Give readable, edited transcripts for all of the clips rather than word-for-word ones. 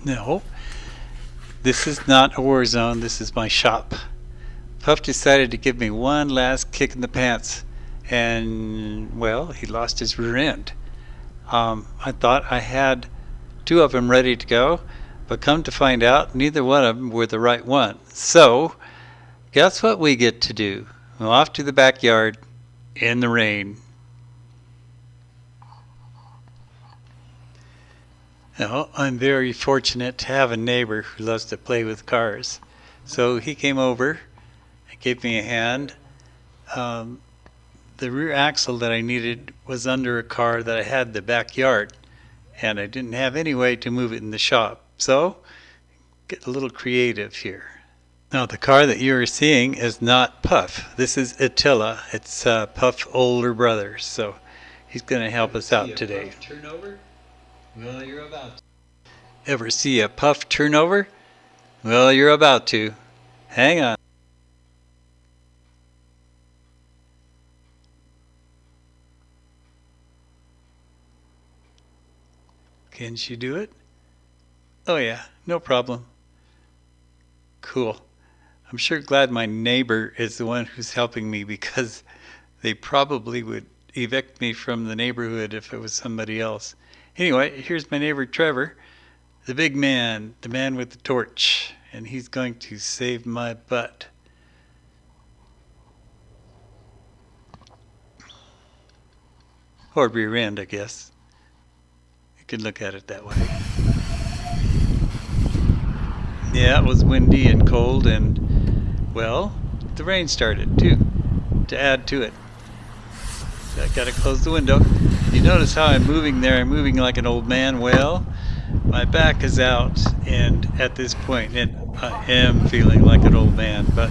No, this is not a war zone. This is my shop. Puff decided to give me one last kick in the pants, and, well, he lost his rear end. I thought I had two of them ready to go, but come to find out, neither one of them were the right one. So, guess what we get to do? Well, off to the backyard in the rain. Now, I'm very fortunate to have a neighbor who loves to play with cars. So he came over and gave me a hand. Um, the rear axle that I needed was under a car that I had in the backyard, and I didn't have any way to move it in the shop. So, get a little creative here. Now, the car that you are seeing is not Puff. This is Attila. It's Puff's older brother. So, he's going to help us out today. Turnover? Well, you're about to. Ever see a Puff turnover? Well, you're about to. Hang on. Can she do it? Oh yeah, no problem. Cool. I'm sure glad my neighbor is the one who's helping me, because they probably would evict me from the neighborhood if it was somebody else. Anyway, here's my neighbor Trevor, the big man, the man with the torch, and he's going to save my butt. Or rear end, I guess. You could look at it that way. Yeah, it was windy and cold, and, well, the rain started too, to add to it. So I gotta close the window. You notice how I'm moving there. I'm moving like an old man. Well, my back is out, and at this point, and I am feeling like an old man, but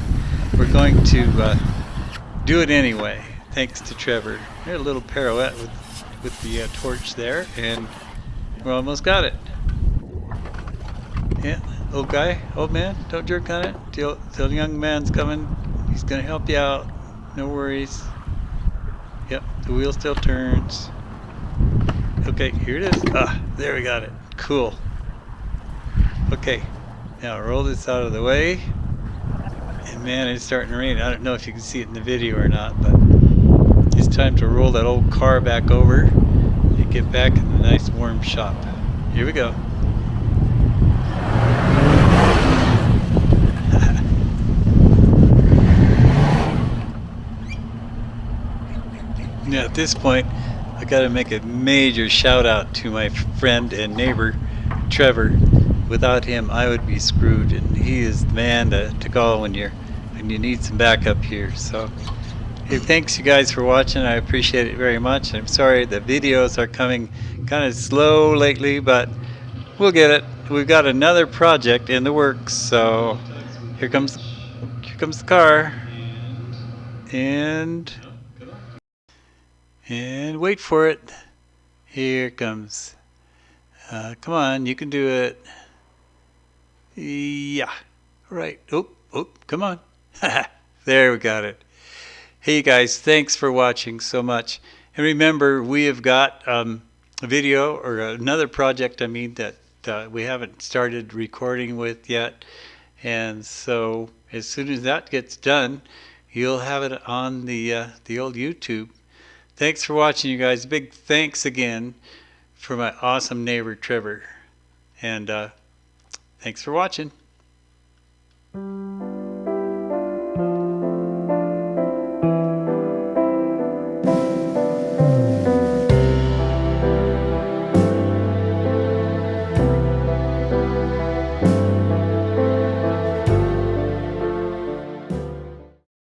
we're going to do it anyway, thanks to Trevor. Here's a little pirouette with the torch there, and we almost got it. Yeah, old man, don't jerk on it. Till young man's coming. He's gonna help you out. No worries. Yep, the wheel still turns. Okay, here it is. There we got it. Cool. Okay, now roll this out of the way. And man, it's starting to rain. I don't know if you can see it in the video or not, but it's time to roll that old car back over and get back in the nice warm shop. Here we go. Now at this point, I got to make a major shout out to my friend and neighbor, Trevor. Without him, I would be screwed, and he is the man to call when you need some backup here. So, hey, thanks you guys for watching. I appreciate it very much. I'm sorry the videos are coming kind of slow lately, but we'll get it. We've got another project in the works, so here comes the car, and wait for it. Here it comes. Come on, you can do it. Yeah, right. Oh, come on. There, we got it. Hey guys, thanks for watching so much. And remember, we have got a video, or another project, I mean, that we haven't started recording with yet. And so as soon as that gets done, you'll have it on the old YouTube. Thanks for watching, you guys. Big thanks again for my awesome neighbor, Trevor. And thanks for watching.